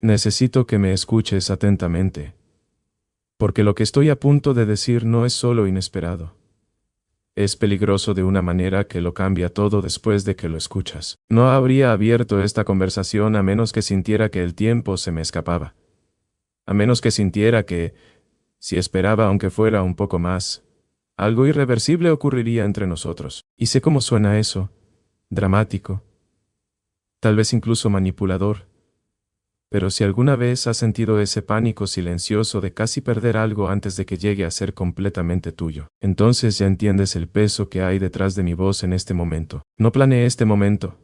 Necesito que me escuches atentamente, porque lo que estoy a punto de decir no es solo inesperado. Es peligroso de una manera que lo cambia todo después de que lo escuchas. No habría abierto esta conversación a menos que sintiera que el tiempo se me escapaba. A menos que sintiera que, si esperaba aunque fuera un poco más, algo irreversible ocurriría entre nosotros. Y sé cómo suena eso. Dramático. Tal vez incluso manipulador. Pero si alguna vez has sentido ese pánico silencioso de casi perder algo antes de que llegue a ser completamente tuyo, entonces ya entiendes el peso que hay detrás de mi voz en este momento. No planeé este momento.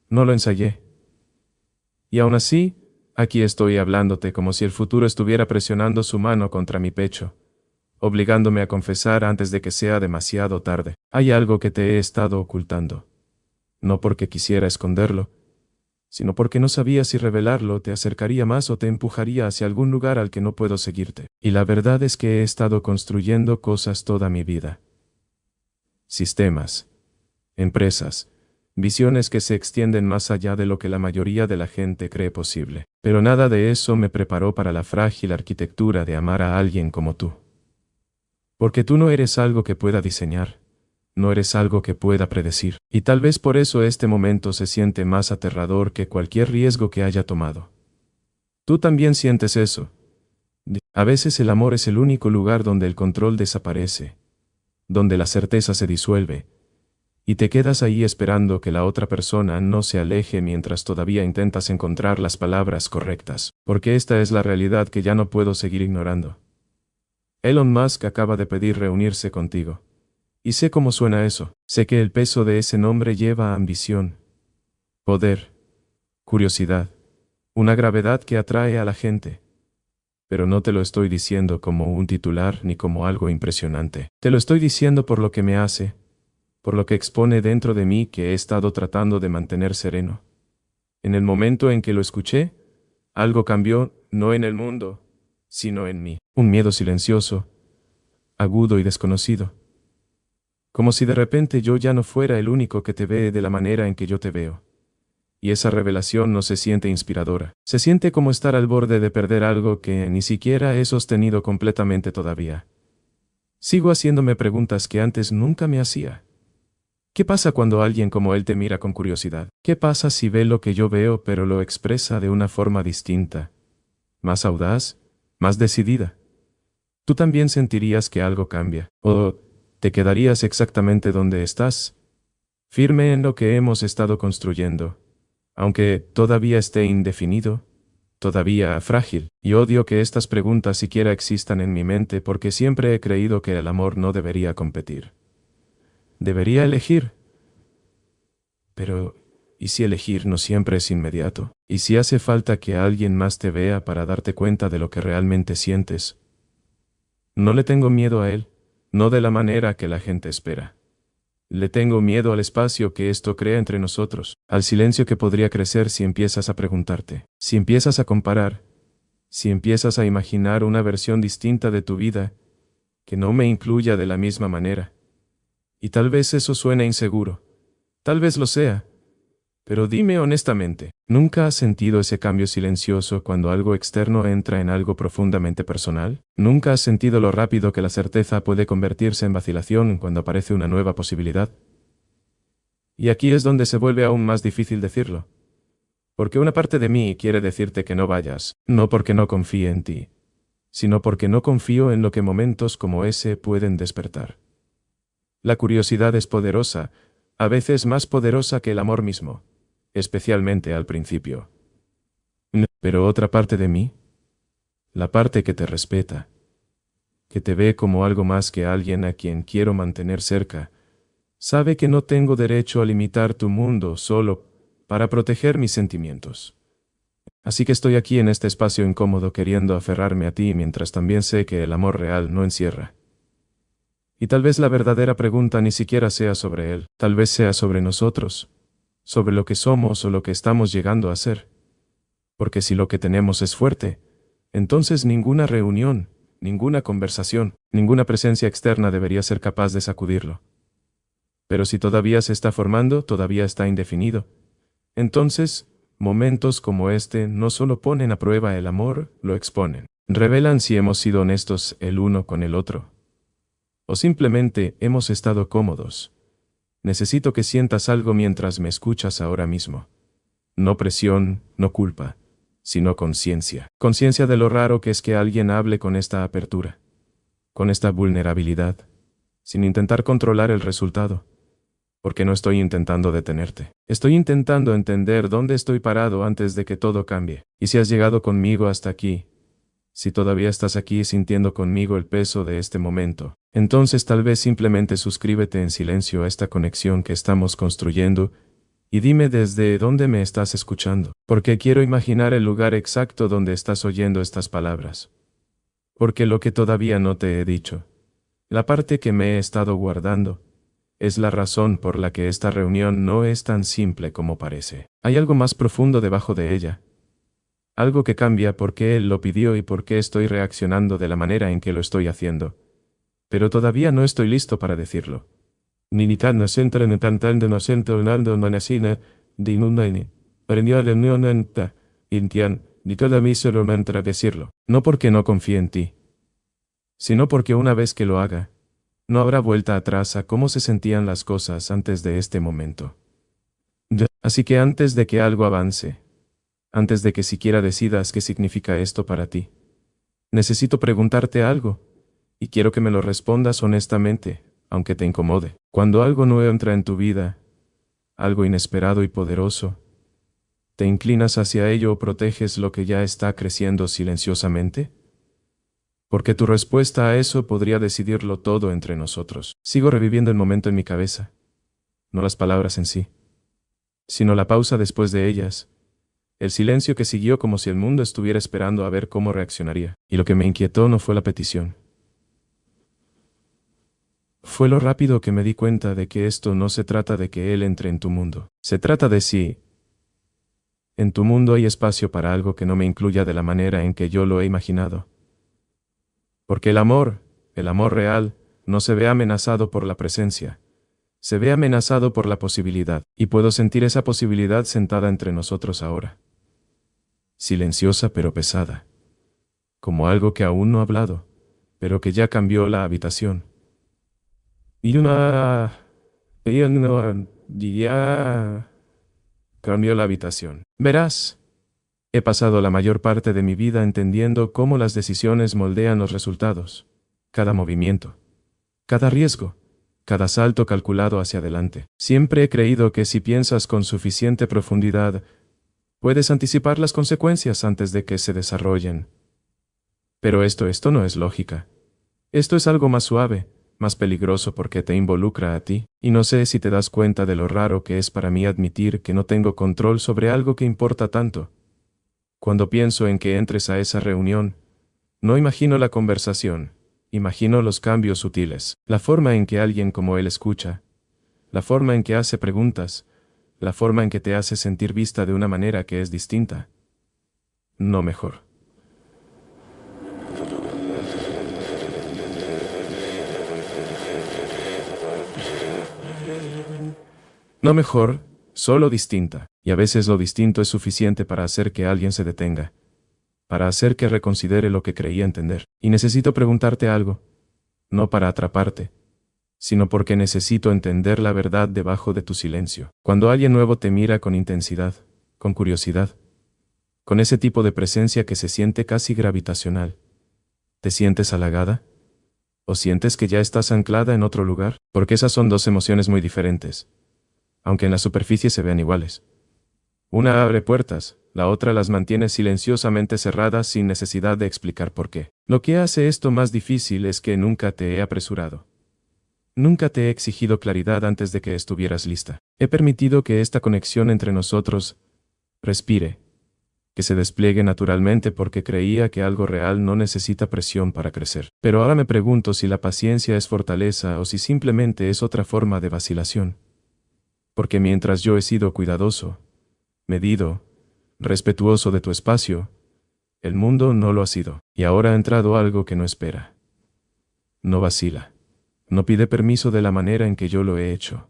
No lo ensayé. Y aún así, aquí estoy hablándote como si el futuro estuviera presionando su mano contra mi pecho, obligándome a confesar antes de que sea demasiado tarde. Hay algo que te he estado ocultando. No porque quisiera esconderlo, sino porque no sabía si revelarlo te acercaría más o te empujaría hacia algún lugar al que no puedo seguirte. Y la verdad es que he estado construyendo cosas toda mi vida. Sistemas, empresas, visiones que se extienden más allá de lo que la mayoría de la gente cree posible. Pero nada de eso me preparó para la frágil arquitectura de amar a alguien como tú. Porque tú no eres algo que pueda diseñar. No eres algo que pueda predecir, y tal vez por eso este momento se siente más aterrador que cualquier riesgo que haya tomado. Tú también sientes eso. A veces el amor es el único lugar donde el control desaparece, donde la certeza se disuelve, y te quedas ahí esperando que la otra persona no se aleje mientras todavía intentas encontrar las palabras correctas, porque esta es la realidad que ya no puedo seguir ignorando. Elon Musk acaba de pedir reunirse contigo. Y sé cómo suena eso. Sé que el peso de ese nombre lleva ambición, poder, curiosidad, una gravedad que atrae a la gente. Pero no te lo estoy diciendo como un titular ni como algo impresionante. Te lo estoy diciendo por lo que me hace, por lo que expone dentro de mí que he estado tratando de mantener sereno. En el momento en que lo escuché, algo cambió, no en el mundo, sino en mí. Un miedo silencioso, agudo y desconocido. Como si de repente yo ya no fuera el único que te ve de la manera en que yo te veo. Y esa revelación no se siente inspiradora. Se siente como estar al borde de perder algo que ni siquiera he sostenido completamente todavía. Sigo haciéndome preguntas que antes nunca me hacía. ¿Qué pasa cuando alguien como él te mira con curiosidad? ¿Qué pasa si ve lo que yo veo pero lo expresa de una forma distinta? ¿Más audaz? ¿Más decidida? ¿Tú también sentirías que algo cambia? ¿O te quedarías exactamente donde estás, firme en lo que hemos estado construyendo, aunque todavía esté indefinido, todavía frágil? Y odio que estas preguntas siquiera existan en mi mente porque siempre he creído que el amor no debería competir. Debería elegir. Pero, ¿y si elegir no siempre es inmediato? ¿Y si hace falta que alguien más te vea para darte cuenta de lo que realmente sientes? No le tengo miedo a él, no de la manera que la gente espera. Le tengo miedo al espacio que esto crea entre nosotros, al silencio que podría crecer si empiezas a preguntarte, si empiezas a comparar, si empiezas a imaginar una versión distinta de tu vida, que no me incluya de la misma manera. Y tal vez eso suene inseguro, tal vez lo sea, pero dime honestamente, ¿nunca has sentido ese cambio silencioso cuando algo externo entra en algo profundamente personal? ¿Nunca has sentido lo rápido que la certeza puede convertirse en vacilación cuando aparece una nueva posibilidad? Y aquí es donde se vuelve aún más difícil decirlo. Porque una parte de mí quiere decirte que no vayas, no porque no confíe en ti, sino porque no confío en lo que momentos como ese pueden despertar. La curiosidad es poderosa, a veces más poderosa que el amor mismo, especialmente al principio. Pero otra parte de mí, la parte que te respeta, que te ve como algo más que alguien a quien quiero mantener cerca, sabe que no tengo derecho a limitar tu mundo solo para proteger mis sentimientos. Así que estoy aquí en este espacio incómodo queriendo aferrarme a ti mientras también sé que el amor real no encierra. Y tal vez la verdadera pregunta ni siquiera sea sobre él, tal vez sea sobre nosotros, sobre lo que somos o lo que estamos llegando a ser. Porque si lo que tenemos es fuerte, entonces ninguna reunión, ninguna conversación, ninguna presencia externa debería ser capaz de sacudirlo. Pero si todavía se está formando, todavía está indefinido, entonces Momentos como este no solo ponen a prueba el amor, lo exponen. Revelan si hemos sido honestos el uno con el otro. O simplemente hemos estado cómodos. Necesito que sientas algo mientras me escuchas ahora mismo. No presión, no culpa, sino conciencia. Conciencia de lo raro que es que alguien hable con esta apertura, con esta vulnerabilidad, sin intentar controlar el resultado. Porque no estoy intentando detenerte. Estoy intentando entender dónde estoy parado antes de que todo cambie. Y si has llegado conmigo hasta aquí, si todavía estás aquí sintiendo conmigo el peso de este momento, entonces tal vez simplemente suscríbete en silencio a esta conexión que estamos construyendo y dime desde dónde me estás escuchando. Porque quiero imaginar el lugar exacto donde estás oyendo estas palabras. Porque lo que todavía no te he dicho, la parte que me he estado guardando, es la razón por la que esta reunión no es tan simple como parece. Hay algo más profundo debajo de ella. Algo que cambia por qué él lo pidió y por qué estoy reaccionando de la manera en que lo estoy haciendo. Pero todavía no estoy listo para decirlo. Ni tan no siento ni tan de no siento nando manasina, di nunani. Prendió la unión enta, intian, ni toda mi solo mantra decirlo. No porque no confíe en ti, sino porque una vez que lo haga, no habrá vuelta atrás a cómo se sentían las cosas antes de este momento. Así que antes de que algo avance, antes de que siquiera decidas qué significa esto para ti, necesito preguntarte algo, y quiero que me lo respondas honestamente, aunque te incomode. Cuando algo nuevo entra en tu vida, algo inesperado y poderoso, ¿te inclinas hacia ello o proteges lo que ya está creciendo silenciosamente? Porque tu respuesta a eso podría decidirlo todo entre nosotros. Sigo reviviendo el momento en mi cabeza, no las palabras en sí, sino la pausa después de ellas, el silencio que siguió como si el mundo estuviera esperando a ver cómo reaccionaría. Y lo que me inquietó no fue la petición. Fue lo rápido que me di cuenta de que esto no se trata de que él entre en tu mundo. Se trata de si en tu mundo hay espacio para algo que no me incluya de la manera en que yo lo he imaginado. Porque el amor real, no se ve amenazado por la presencia. Se ve amenazado por la posibilidad, y puedo sentir esa posibilidad sentada entre nosotros ahora. Silenciosa pero pesada. Como algo que aún no ha hablado, pero que ya cambió la habitación. Ya cambió la habitación. Verás, he pasado la mayor parte de mi vida entendiendo cómo las decisiones moldean los resultados. Cada movimiento, cada riesgo, cada salto calculado hacia adelante. Siempre he creído que si piensas con suficiente profundidad, puedes anticipar las consecuencias antes de que se desarrollen. Pero esto no es lógica. Esto es algo más suave, más peligroso porque te involucra a ti, y no sé si te das cuenta de lo raro que es para mí admitir que no tengo control sobre algo que importa tanto. Cuando pienso en que entres a esa reunión, no imagino la conversación, imagino los cambios sutiles, la forma en que alguien como él escucha, la forma en que hace preguntas, la forma en que te hace sentir vista de una manera que es distinta. No mejor. No mejor, solo distinta, y a veces lo distinto es suficiente para hacer que alguien se detenga, para hacer que reconsidere lo que creía entender. Y necesito preguntarte algo, no para atraparte, sino porque necesito entender la verdad debajo de tu silencio. Cuando alguien nuevo te mira con intensidad, con curiosidad, con ese tipo de presencia que se siente casi gravitacional, ¿te sientes halagada? ¿O sientes que ya estás anclada en otro lugar? Porque esas son dos emociones muy diferentes, aunque en la superficie se vean iguales. Una abre puertas, la otra las mantiene silenciosamente cerradas sin necesidad de explicar por qué. Lo que hace esto más difícil es que nunca te he apresurado. Nunca te he exigido claridad antes de que estuvieras lista. He permitido que esta conexión entre nosotros respire, que se despliegue naturalmente porque creía que algo real no necesita presión para crecer. Pero ahora me pregunto si la paciencia es fortaleza o si simplemente es otra forma de vacilación. Porque mientras yo he sido cuidadoso, medido, respetuoso de tu espacio, el mundo no lo ha sido, y ahora ha entrado algo que no espera. No vacila, no pide permiso de la manera en que yo lo he hecho.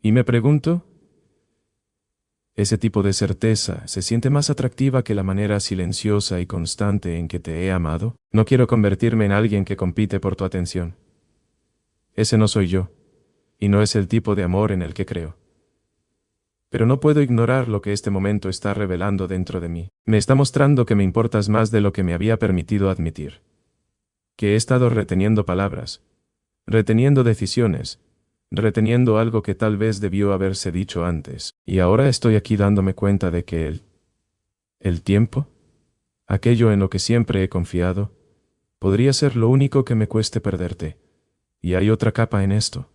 Y me pregunto, Ese tipo de certeza se siente más atractiva que la manera silenciosa y constante en que te he amado. No quiero convertirme en alguien que compite por tu atención. Ese no soy yo, y no es el tipo de amor en el que creo. Pero no puedo ignorar lo que este momento está revelando dentro de mí. Me está mostrando que me importas más de lo que me había permitido admitir. Que he estado reteniendo palabras, reteniendo decisiones, reteniendo algo que tal vez debió haberse dicho antes, y ahora estoy aquí dándome cuenta de que el tiempo, aquello en lo que siempre he confiado, podría ser lo único que me cueste perderte. Y hay otra capa en esto,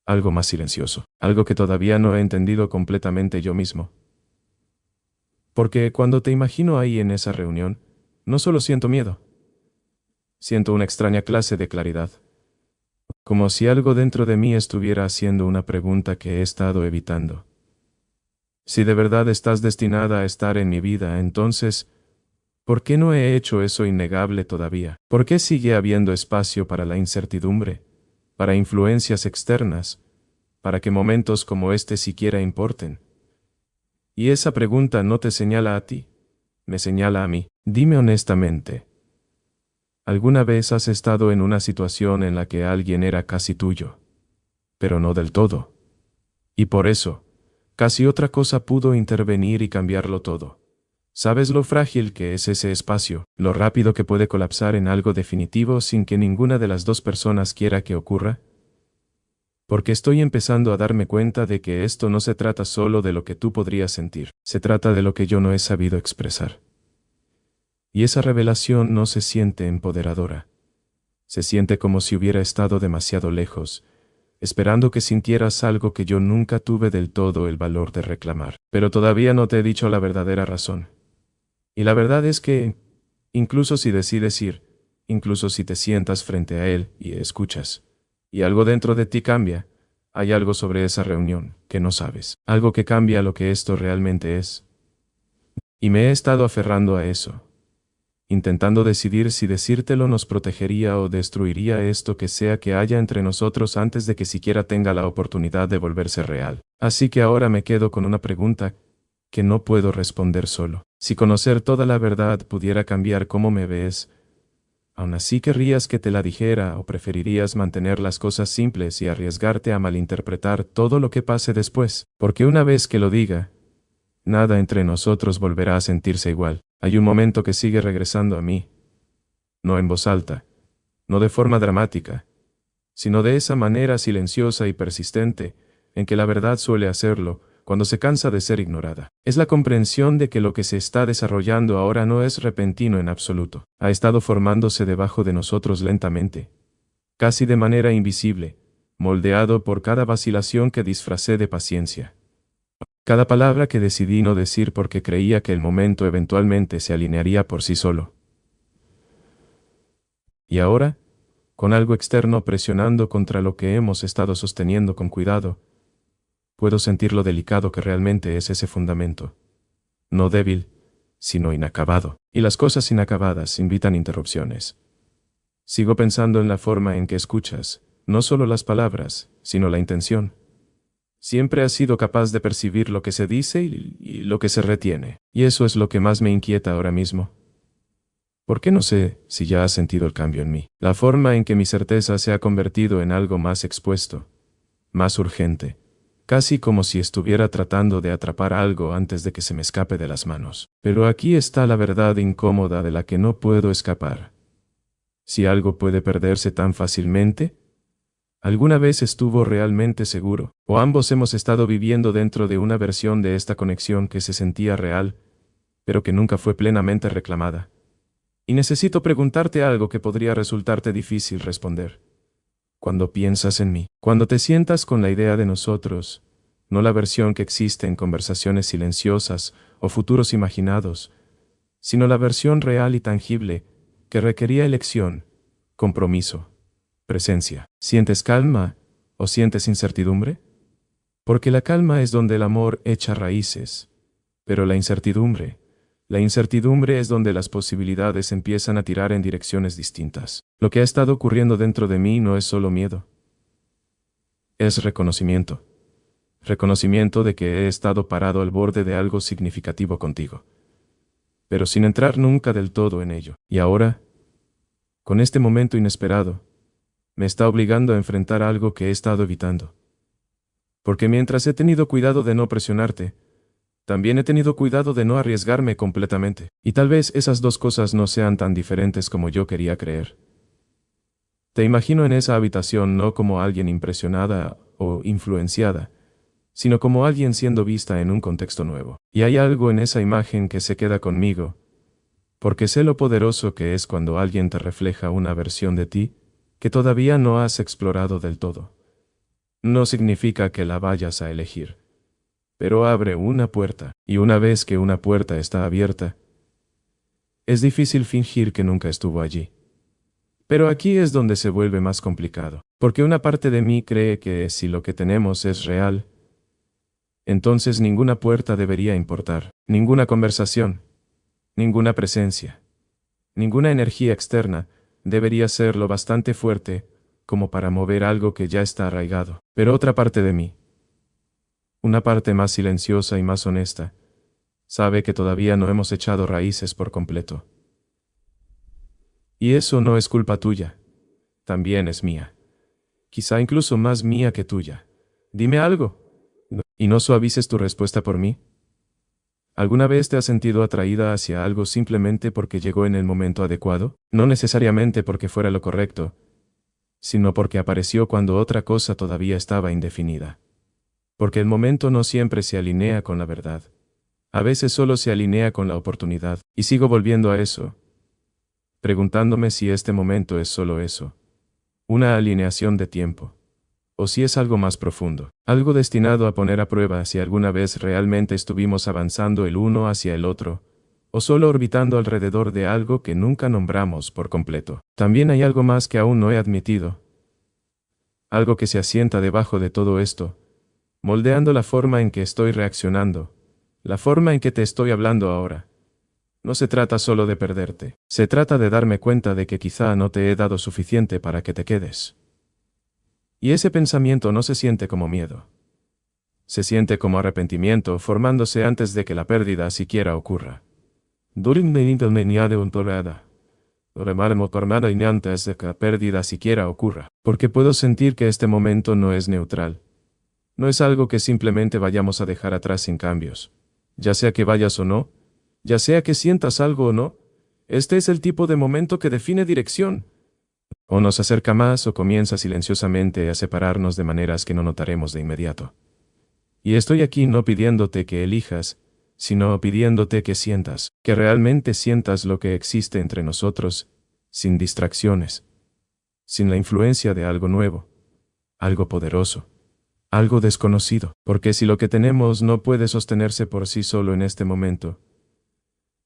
algo más silencioso, algo que todavía no he entendido completamente yo mismo. Porque cuando te imagino ahí en esa reunión, no solo siento miedo, siento una extraña clase de claridad. Como si algo dentro de mí estuviera haciendo una pregunta que he estado evitando. Si de verdad estás destinada a estar en mi vida, entonces, ¿por qué no he hecho eso innegable todavía? ¿Por qué sigue habiendo espacio para la incertidumbre, para influencias externas, para que momentos como este siquiera importen? Y esa pregunta no te señala a ti, me señala a mí. Dime honestamente, ¿alguna vez has estado en una situación en la que alguien era casi tuyo, pero no del todo? Y por eso, casi otra cosa pudo intervenir y cambiarlo todo. ¿Sabes lo frágil que es ese espacio, lo rápido que puede colapsar en algo definitivo sin que ninguna de las dos personas quiera que ocurra? Porque estoy empezando a darme cuenta de que esto no se trata solo de lo que tú podrías sentir, se trata de lo que yo no he sabido expresar. Y esa revelación no se siente empoderadora. Se siente como si hubiera estado demasiado lejos, esperando que sintieras algo que yo nunca tuve del todo el valor de reclamar. Pero todavía no te he dicho la verdadera razón. Y la verdad es que, incluso si decides ir, incluso si te sientas frente a él y escuchas, y algo dentro de ti cambia, hay algo sobre esa reunión que no sabes, algo que cambia lo que esto realmente es. Y me he estado aferrando a eso, intentando decidir si decírtelo nos protegería o destruiría esto que sea que haya entre nosotros antes de que siquiera tenga la oportunidad de volverse real. Así que ahora me quedo con una pregunta que no puedo responder solo. Si conocer toda la verdad pudiera cambiar cómo me ves, ¿aún así querrías que te la dijera o preferirías mantener las cosas simples y arriesgarte a malinterpretar todo lo que pase después? Porque una vez que lo diga, nada entre nosotros volverá a sentirse igual. Hay un momento que sigue regresando a mí. No en voz alta, no de forma dramática, sino de esa manera silenciosa y persistente en que la verdad suele hacerlo cuando se cansa de ser ignorada. Es la comprensión de que lo que se está desarrollando ahora no es repentino en absoluto. Ha estado formándose debajo de nosotros lentamente, casi de manera invisible, moldeado por cada vacilación que disfracé de paciencia. Cada palabra que decidí no decir porque creía que el momento eventualmente se alinearía por sí solo. Y ahora, con algo externo presionando contra lo que hemos estado sosteniendo con cuidado, puedo sentir lo delicado que realmente es ese fundamento. No débil, sino inacabado. Y las cosas inacabadas invitan interrupciones. Sigo pensando en la forma en que escuchas, no solo las palabras, sino la intención. Siempre has sido capaz de percibir lo que se dice y lo que se retiene. Y eso es lo que más me inquieta ahora mismo. ¿Por qué no sé si ya has sentido el cambio en mí? La forma en que mi certeza se ha convertido en algo más expuesto, más urgente, casi como si estuviera tratando de atrapar algo antes de que se me escape de las manos. Pero aquí está la verdad incómoda de la que no puedo escapar. Si algo puede perderse tan fácilmente, ¿alguna vez estuvo realmente seguro? ¿O ambos hemos estado viviendo dentro de una versión de esta conexión que se sentía real, pero que nunca fue plenamente reclamada? Y necesito preguntarte algo que podría resultarte difícil responder. Cuando piensas en mí, cuando te sientas con la idea de nosotros, no la versión que existe en conversaciones silenciosas o futuros imaginados, sino la versión real y tangible que requería elección, compromiso, presencia. ¿Sientes calma o sientes incertidumbre? Porque la calma es donde el amor echa raíces, pero la incertidumbre es donde las posibilidades empiezan a tirar en direcciones distintas. Lo que ha estado ocurriendo dentro de mí no es solo miedo, es reconocimiento. reconocimiento de que he estado parado al borde de algo significativo contigo, pero sin entrar nunca del todo en ello. Y ahora, con este momento inesperado, me está obligando a enfrentar algo que he estado evitando. Porque mientras he tenido cuidado de no presionarte, también he tenido cuidado de no arriesgarme completamente. Y tal vez esas dos cosas no sean tan diferentes como yo quería creer. Te imagino en esa habitación no como alguien impresionada o influenciada, sino como alguien siendo vista en un contexto nuevo. Y hay algo en esa imagen que se queda conmigo, porque sé lo poderoso que es cuando alguien te refleja una versión de ti que todavía no has explorado del todo. No significa que la vayas a elegir, pero abre una puerta, y una vez que una puerta está abierta, es difícil fingir que nunca estuvo allí. Pero aquí es donde se vuelve más complicado, porque una parte de mí cree que si lo que tenemos es real, entonces ninguna puerta debería importar, ninguna conversación, ninguna presencia, ninguna energía externa debería ser lo bastante fuerte como para mover algo que ya está arraigado. Pero otra parte de mí, una parte más silenciosa y más honesta, sabe que todavía no hemos echado raíces por completo. Y eso no es culpa tuya, también es mía. Quizá incluso más mía que tuya. Dime algo, y no suavices tu respuesta por mí. ¿Alguna vez te has sentido atraída hacia algo simplemente porque llegó en el momento adecuado? No necesariamente porque fuera lo correcto, sino porque apareció cuando otra cosa todavía estaba indefinida. Porque el momento no siempre se alinea con la verdad. A veces solo se alinea con la oportunidad. Y sigo volviendo a eso, preguntándome si este momento es solo eso, una alineación de tiempo, o si es algo más profundo, algo destinado a poner a prueba si alguna vez realmente estuvimos avanzando el uno hacia el otro, o solo orbitando alrededor de algo que nunca nombramos por completo. También hay algo más que aún no he admitido, algo que se asienta debajo de todo esto, moldeando la forma en que estoy reaccionando, la forma en que te estoy hablando ahora. No se trata solo de perderte, se trata de darme cuenta de que quizá no te he dado suficiente para que te quedes. Y ese pensamiento no se siente como miedo. Se siente como arrepentimiento formándose antes de que la pérdida siquiera ocurra. Antes de que la pérdida siquiera ocurra, porque puedo sentir que este momento no es neutral. No es algo que simplemente vayamos a dejar atrás sin cambios. Ya sea que vayas o no, ya sea que sientas algo o no, este es el tipo de momento que define dirección. O nos acerca más o comienza silenciosamente a separarnos de maneras que no notaremos de inmediato. Y estoy aquí no pidiéndote que elijas, sino pidiéndote que sientas, que realmente sientas lo que existe entre nosotros, sin distracciones, sin la influencia de algo nuevo, algo poderoso, algo desconocido, porque si lo que tenemos no puede sostenerse por sí solo en este momento,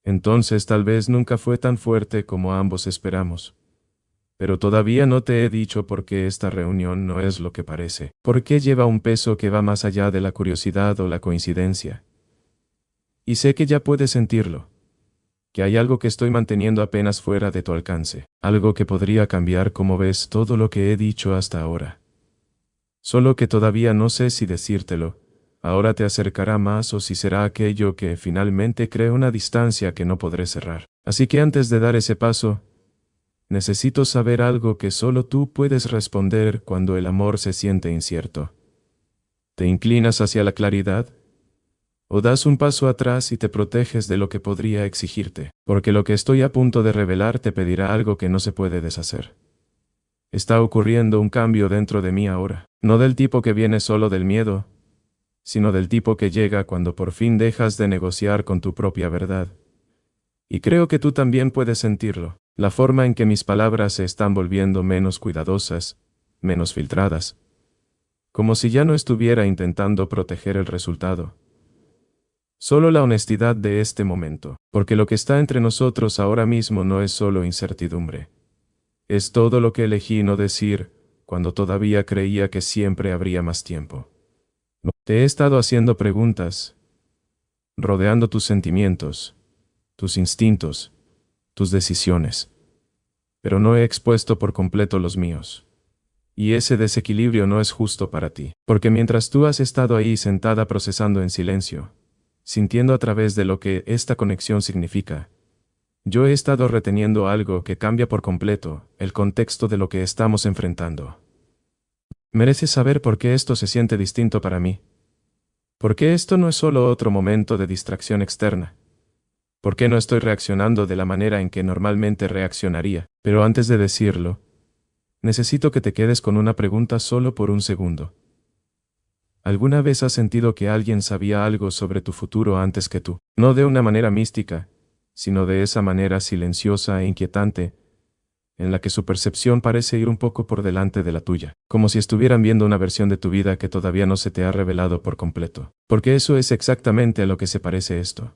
entonces tal vez nunca fue tan fuerte como ambos esperamos. Pero todavía no te he dicho por qué esta reunión no es lo que parece, por qué lleva un peso que va más allá de la curiosidad o la coincidencia. Y sé que ya puedes sentirlo, que hay algo que estoy manteniendo apenas fuera de tu alcance, algo que podría cambiar cómo ves todo lo que he dicho hasta ahora. Solo que todavía no sé si decírtelo, ahora te acercará más o si será aquello que finalmente cree una distancia que no podré cerrar. Así que antes de dar ese paso, necesito saber algo que solo tú puedes responder cuando el amor se siente incierto. ¿Te inclinas hacia la claridad? ¿O das un paso atrás y te proteges de lo que podría exigirte? Porque lo que estoy a punto de revelar te pedirá algo que no se puede deshacer. Está ocurriendo un cambio dentro de mí ahora, no del tipo que viene solo del miedo, sino del tipo que llega cuando por fin dejas de negociar con tu propia verdad. Y creo que tú también puedes sentirlo. La forma en que mis palabras se están volviendo menos cuidadosas, menos filtradas. Como si ya no estuviera intentando proteger el resultado. Solo la honestidad de este momento, porque lo que está entre nosotros ahora mismo no es solo incertidumbre. Es todo lo que elegí no decir, cuando todavía creía que siempre habría más tiempo. Te he estado haciendo preguntas, rodeando tus sentimientos, tus instintos, tus decisiones. Pero no he expuesto por completo los míos. Y ese desequilibrio no es justo para ti, porque mientras tú has estado ahí sentada procesando en silencio, sintiendo a través de lo que esta conexión significa, yo he estado reteniendo algo que cambia por completo el contexto de lo que estamos enfrentando. Mereces saber por qué esto se siente distinto para mí. ¿Por qué esto no es solo otro momento de distracción externa? ¿Por qué no estoy reaccionando de la manera en que normalmente reaccionaría? Pero antes de decirlo, necesito que te quedes con una pregunta solo por un segundo. ¿Alguna vez has sentido que alguien sabía algo sobre tu futuro antes que tú? No de una manera mística, sino de esa manera silenciosa e inquietante, en la que su percepción parece ir un poco por delante de la tuya, como si estuvieran viendo una versión de tu vida que todavía no se te ha revelado por completo. Porque eso es exactamente a lo que se parece esto.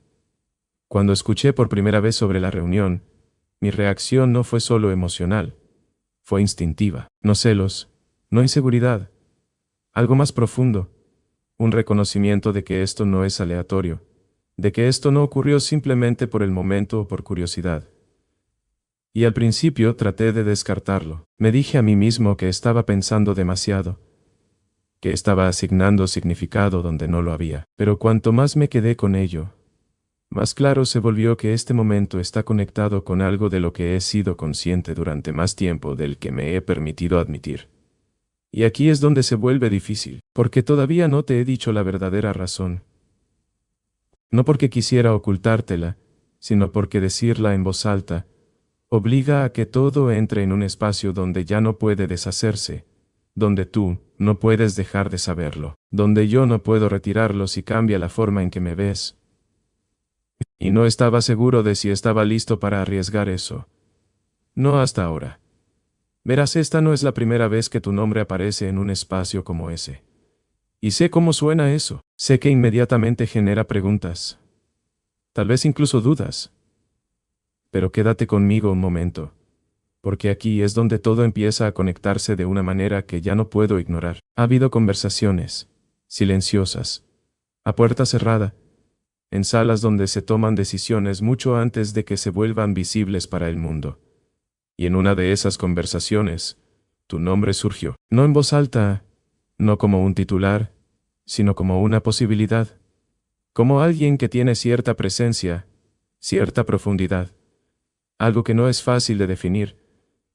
Cuando escuché por primera vez sobre la reunión, mi reacción no fue solo emocional, fue instintiva. No celos, no inseguridad, algo más profundo, un reconocimiento de que esto no es aleatorio, de que esto no ocurrió simplemente por el momento o por curiosidad. Y al principio traté de descartarlo. Me dije a mí mismo que estaba pensando demasiado, que estaba asignando significado donde no lo había. Pero cuanto más me quedé con ello, más claro se volvió que este momento está conectado con algo de lo que he sido consciente durante más tiempo del que me he permitido admitir. Y aquí es donde se vuelve difícil, porque todavía no te he dicho la verdadera razón. No porque quisiera ocultártela, sino porque decirla en voz alta obliga a que todo entre en un espacio donde ya no puede deshacerse, donde tú no puedes dejar de saberlo, donde yo no puedo retirarlo si cambia la forma en que me ves. Y no estaba seguro de si estaba listo para arriesgar eso. No hasta ahora. Verás, esta no es la primera vez que tu nombre aparece en un espacio como ese. Y sé cómo suena eso. Sé que inmediatamente genera preguntas. Tal vez incluso dudas. Pero quédate conmigo un momento. Porque aquí es donde todo empieza a conectarse de una manera que ya no puedo ignorar. Ha habido conversaciones, silenciosas, a puerta cerrada, en salas donde se toman decisiones mucho antes de que se vuelvan visibles para el mundo. Y en una de esas conversaciones, tu nombre surgió, no en voz alta, no como un titular, sino como una posibilidad, como alguien que tiene cierta presencia, cierta profundidad, algo que no es fácil de definir,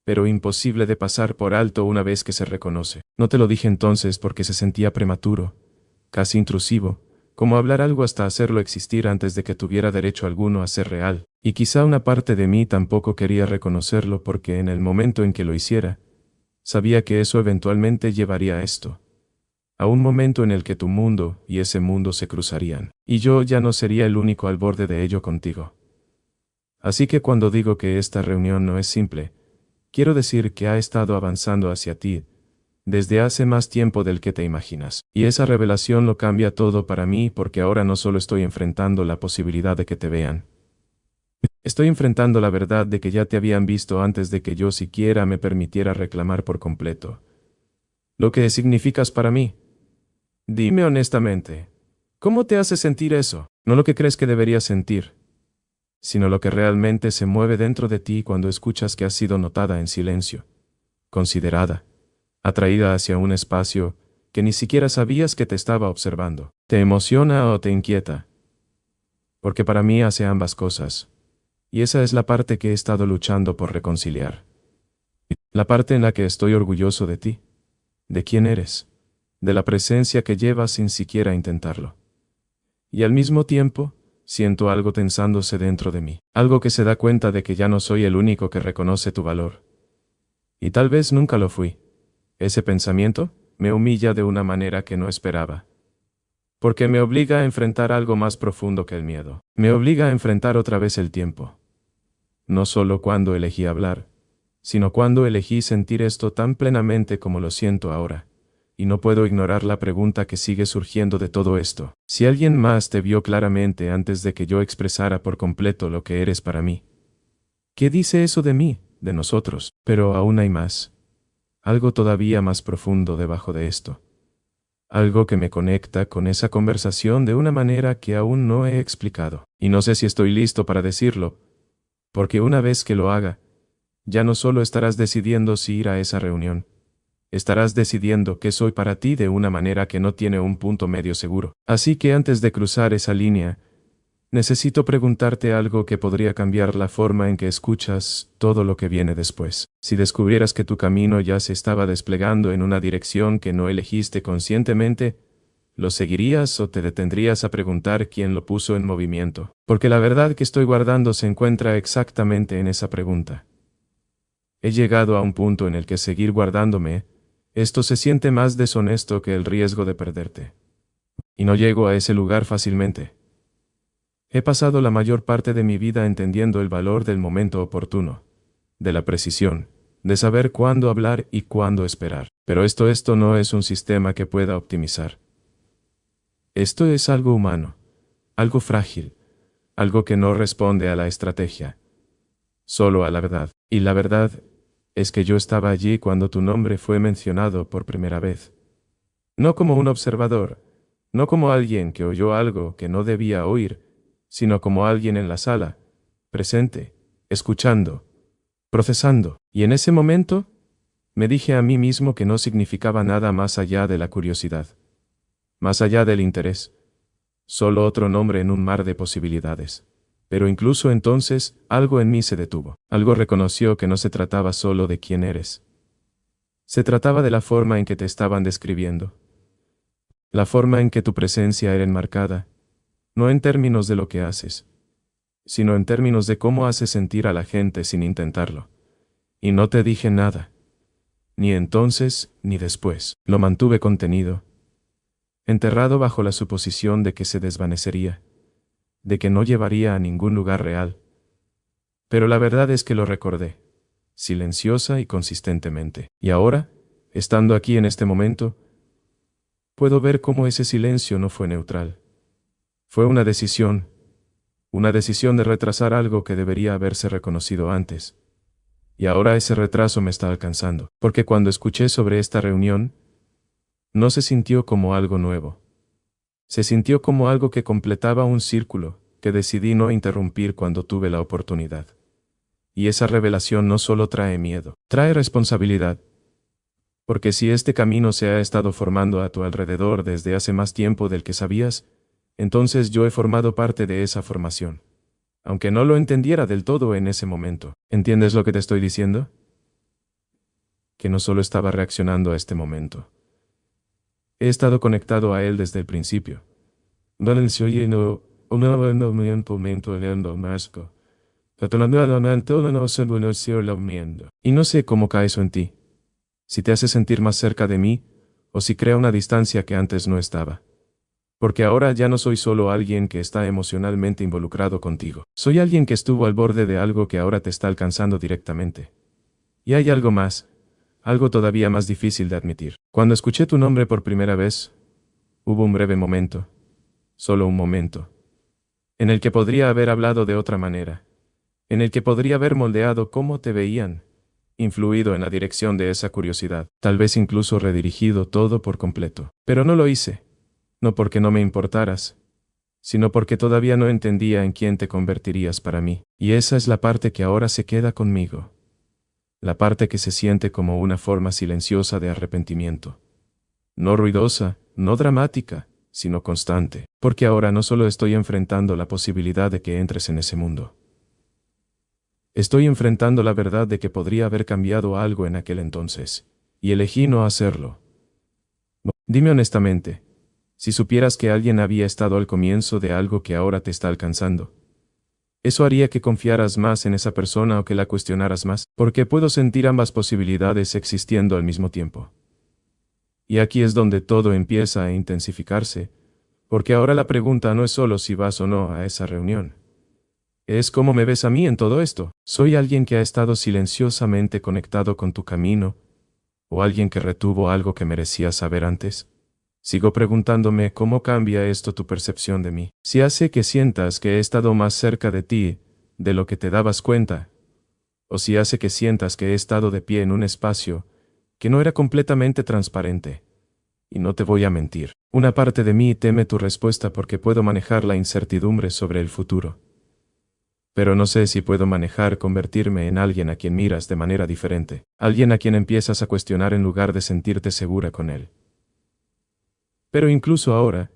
pero imposible de pasar por alto una vez que se reconoce. No te lo dije entonces porque se sentía prematuro, casi intrusivo, como hablar algo hasta hacerlo existir antes de que tuviera derecho alguno a ser real. Y quizá una parte de mí tampoco quería reconocerlo porque en el momento en que lo hiciera, sabía que eso eventualmente llevaría a esto, a un momento en el que tu mundo y ese mundo se cruzarían, y yo ya no sería el único al borde de ello contigo. Así que cuando digo que esta reunión no es simple, quiero decir que ha estado avanzando hacia ti desde hace más tiempo del que te imaginas. Y esa revelación lo cambia todo para mí porque ahora no solo estoy enfrentando la posibilidad de que te vean. Estoy enfrentando la verdad de que ya te habían visto antes de que yo siquiera me permitiera reclamar por completo lo que significas para mí. Dime honestamente, ¿cómo te hace sentir eso? No lo que crees que deberías sentir, sino lo que realmente se mueve dentro de ti cuando escuchas que has sido notada en silencio, considerada, atraída hacia un espacio que ni siquiera sabías que te estaba observando. ¿Te emociona o te inquieta? Porque para mí hace ambas cosas, y esa es la parte que he estado luchando por reconciliar. La parte en la que estoy orgulloso de ti, de quién eres, de la presencia que llevas sin siquiera intentarlo. Y al mismo tiempo, siento algo tensándose dentro de mí, algo que se da cuenta de que ya no soy el único que reconoce tu valor. Y tal vez nunca lo fui. Ese pensamiento me humilla de una manera que no esperaba. Porque me obliga a enfrentar algo más profundo que el miedo. Me obliga a enfrentar otra vez el tiempo. No solo cuando elegí hablar, sino cuando elegí sentir esto tan plenamente como lo siento ahora. Y no puedo ignorar la pregunta que sigue surgiendo de todo esto. Si alguien más te vio claramente antes de que yo expresara por completo lo que eres para mí, ¿qué dice eso de mí, de nosotros? Pero aún hay más. Algo todavía más profundo debajo de esto. Algo que me conecta con esa conversación de una manera que aún no he explicado. Y no sé si estoy listo para decirlo, porque una vez que lo haga, ya no solo estarás decidiendo si ir a esa reunión, estarás decidiendo qué soy para ti de una manera que no tiene un punto medio seguro. Así que antes de cruzar esa línea, necesito preguntarte algo que podría cambiar la forma en que escuchas todo lo que viene después. Si descubrieras que tu camino ya se estaba desplegando en una dirección que no elegiste conscientemente, ¿lo seguirías o te detendrías a preguntar quién lo puso en movimiento? Porque la verdad que estoy guardando se encuentra exactamente en esa pregunta. He llegado a un punto en el que seguir guardándome, esto se siente más deshonesto que el riesgo de perderte. Y no llego a ese lugar fácilmente. He pasado la mayor parte de mi vida entendiendo el valor del momento oportuno, de la precisión, de saber cuándo hablar y cuándo esperar. Pero esto no es un sistema que pueda optimizar. Esto es algo humano, algo frágil, algo que no responde a la estrategia, solo a la verdad. Y la verdad es que yo estaba allí cuando tu nombre fue mencionado por primera vez. No como un observador, no como alguien que oyó algo que no debía oír, sino como alguien en la sala, presente, escuchando, procesando. Y en ese momento, me dije a mí mismo que no significaba nada más allá de la curiosidad, más allá del interés, solo otro nombre en un mar de posibilidades. Pero incluso entonces, algo en mí se detuvo. Algo reconoció que no se trataba solo de quién eres. Se trataba de la forma en que te estaban describiendo. La forma en que tu presencia era enmarcada, no en términos de lo que haces, sino en términos de cómo haces sentir a la gente sin intentarlo. Y no te dije nada. Ni entonces, ni después. Lo mantuve contenido, enterrado bajo la suposición de que se desvanecería, de que no llevaría a ningún lugar real. Pero la verdad es que lo recordé, silenciosa y consistentemente. Y ahora, estando aquí en este momento, puedo ver cómo ese silencio no fue neutral. Fue una decisión de retrasar algo que debería haberse reconocido antes. Y ahora ese retraso me está alcanzando, porque cuando escuché sobre esta reunión, no se sintió como algo nuevo. Se sintió como algo que completaba un círculo, que decidí no interrumpir cuando tuve la oportunidad. Y esa revelación no solo trae miedo, trae responsabilidad. Porque si este camino se ha estado formando a tu alrededor desde hace más tiempo del que sabías, entonces yo he formado parte de esa formación. Aunque no lo entendiera del todo en ese momento. ¿Entiendes lo que te estoy diciendo? Que no solo estaba reaccionando a este momento. He estado conectado a él desde el principio. Y no sé cómo cae eso en ti. Si te hace sentir más cerca de mí, o si crea una distancia que antes no estaba. Porque ahora ya no soy solo alguien que está emocionalmente involucrado contigo. Soy alguien que estuvo al borde de algo que ahora te está alcanzando directamente. Y hay algo más, algo todavía más difícil de admitir. Cuando escuché tu nombre por primera vez, hubo un breve momento, solo un momento, en el que podría haber hablado de otra manera, en el que podría haber moldeado cómo te veían, influido en la dirección de esa curiosidad, tal vez incluso redirigido todo por completo. Pero no lo hice. No porque no me importaras, sino porque todavía no entendía en quién te convertirías para mí. Y esa es la parte que ahora se queda conmigo. La parte que se siente como una forma silenciosa de arrepentimiento. No ruidosa, no dramática, sino constante. Porque ahora no solo estoy enfrentando la posibilidad de que entres en ese mundo. Estoy enfrentando la verdad de que podría haber cambiado algo en aquel entonces. Y elegí no hacerlo. Dime honestamente, si supieras que alguien había estado al comienzo de algo que ahora te está alcanzando, ¿eso haría que confiaras más en esa persona o que la cuestionaras más? Porque puedo sentir ambas posibilidades existiendo al mismo tiempo. Y aquí es donde todo empieza a intensificarse, porque ahora la pregunta no es solo si vas o no a esa reunión. Es cómo me ves a mí en todo esto. ¿Soy alguien que ha estado silenciosamente conectado con tu camino? ¿O alguien que retuvo algo que merecía saber antes? Sigo preguntándome cómo cambia esto tu percepción de mí. Si hace que sientas que he estado más cerca de ti de lo que te dabas cuenta, o si hace que sientas que he estado de pie en un espacio que no era completamente transparente. Y no te voy a mentir, una parte de mí teme tu respuesta porque puedo manejar la incertidumbre sobre el futuro. Pero no sé si puedo convertirme en alguien a quien miras de manera diferente, alguien a quien empiezas a cuestionar en lugar de sentirte segura con él. Pero incluso ahora,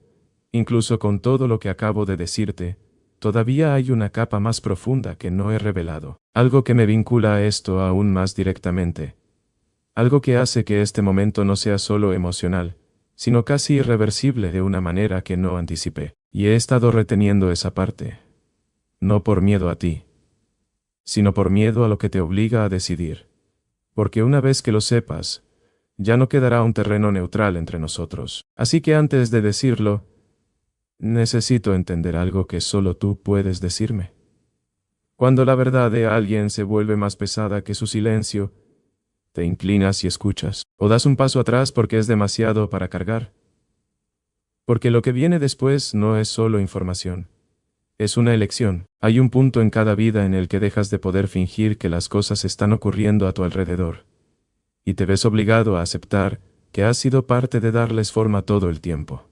incluso con todo lo que acabo de decirte, todavía hay una capa más profunda que no he revelado, algo que me vincula a esto aún más directamente, algo que hace que este momento no sea solo emocional, sino casi irreversible de una manera que no anticipé, y he estado reteniendo esa parte. No por miedo a ti, sino por miedo a lo que te obliga a decidir. Porque una vez que lo sepas, ya no quedará un terreno neutral entre nosotros. Así que antes de decirlo, necesito entender algo que solo tú puedes decirme. Cuando la verdad de alguien se vuelve más pesada que su silencio, te inclinas y escuchas, o das un paso atrás porque es demasiado para cargar. Porque lo que viene después no es solo información. Es una elección. Hay un punto en cada vida en el que dejas de poder fingir que las cosas están ocurriendo a tu alrededor. Y te ves obligado a aceptar que has sido parte de darles forma todo el tiempo.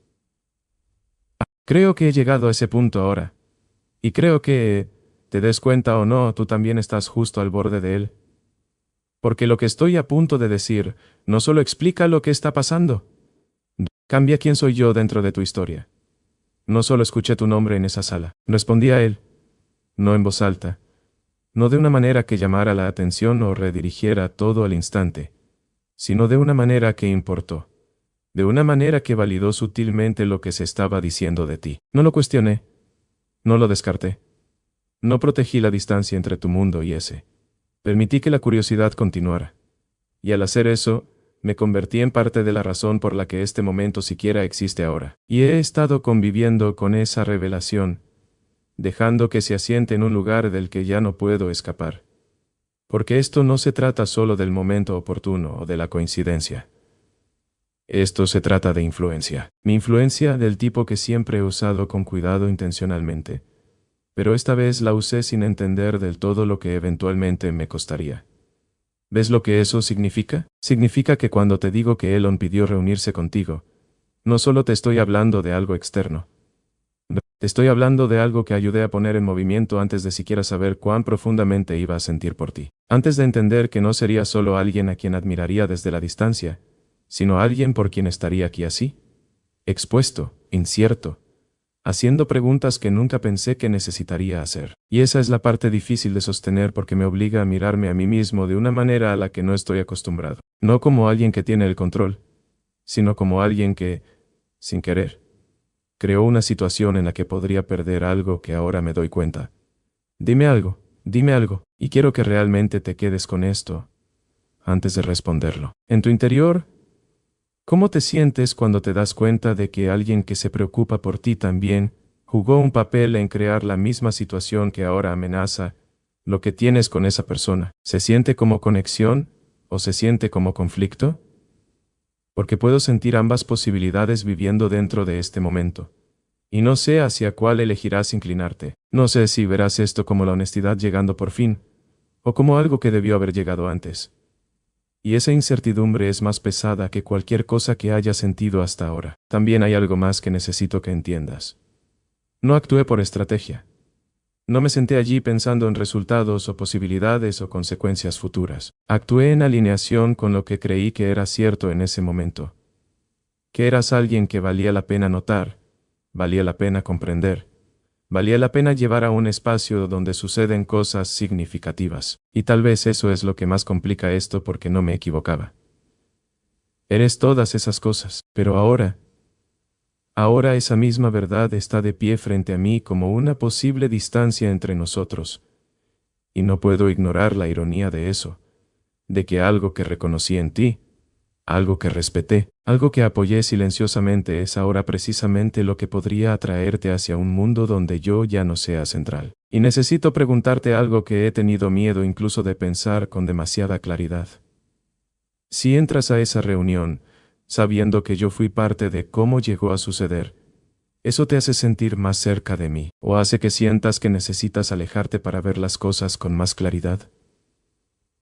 Creo que he llegado a ese punto ahora. Y creo que, te des cuenta o no, tú también estás justo al borde de él. Porque lo que estoy a punto de decir no solo explica lo que está pasando, cambia quién soy yo dentro de tu historia. No solo escuché tu nombre en esa sala, respondí a él, no en voz alta, no de una manera que llamara la atención o redirigiera todo al instante, sino de una manera que importó, de una manera que validó sutilmente lo que se estaba diciendo de ti. No lo cuestioné, no lo descarté, no protegí la distancia entre tu mundo y ese. Permití que la curiosidad continuara. Y al hacer eso, me convertí en parte de la razón por la que este momento siquiera existe ahora. Y he estado conviviendo con esa revelación, dejando que se asiente en un lugar del que ya no puedo escapar. Porque esto no se trata solo del momento oportuno o de la coincidencia. Esto se trata de influencia. Mi influencia del tipo que siempre he usado con cuidado intencionalmente. Pero esta vez la usé sin entender del todo lo que eventualmente me costaría. ¿Ves lo que eso significa? Significa que cuando te digo que Elon pidió reunirse contigo, no solo te estoy hablando de algo externo. Te estoy hablando de algo que ayudé a poner en movimiento antes de siquiera saber cuán profundamente iba a sentir por ti. Antes de entender que no sería solo alguien a quien admiraría desde la distancia, sino alguien por quien estaría aquí así, expuesto, incierto, haciendo preguntas que nunca pensé que necesitaría hacer. Y esa es la parte difícil de sostener porque me obliga a mirarme a mí mismo de una manera a la que no estoy acostumbrado. No como alguien que tiene el control, sino como alguien que, sin querer, creó una situación en la que podría perder algo que ahora me doy cuenta. Dime algo, y quiero que realmente te quedes con esto, antes de responderlo. En tu interior, ¿cómo te sientes cuando te das cuenta de que alguien que se preocupa por ti también jugó un papel en crear la misma situación que ahora amenaza lo que tienes con esa persona? ¿Se siente como conexión o se siente como conflicto? Porque puedo sentir ambas posibilidades viviendo dentro de este momento. Y no sé hacia cuál elegirás inclinarte. No sé si verás esto como la honestidad llegando por fin, o como algo que debió haber llegado antes. Y esa incertidumbre es más pesada que cualquier cosa que haya sentido hasta ahora. También hay algo más que necesito que entiendas. No actué por estrategia. No me senté allí pensando en resultados o posibilidades o consecuencias futuras. Actué en alineación con lo que creí que era cierto en ese momento. Que eras alguien que valía la pena notar, valía la pena comprender. Valía la pena llevar a un espacio donde suceden cosas significativas. Y tal vez eso es lo que más complica esto porque no me equivocaba. Eres todas esas cosas, pero ahora esa misma verdad está de pie frente a mí como una posible distancia entre nosotros. Y no puedo ignorar la ironía de eso, de que algo que reconocí en ti, algo que respeté, algo que apoyé silenciosamente es ahora precisamente lo que podría atraerte hacia un mundo donde yo ya no sea central. Y necesito preguntarte algo que he tenido miedo incluso de pensar con demasiada claridad. Si entras a esa reunión, sabiendo que yo fui parte de cómo llegó a suceder, ¿eso te hace sentir más cerca de mí, o hace que sientas que necesitas alejarte para ver las cosas con más claridad?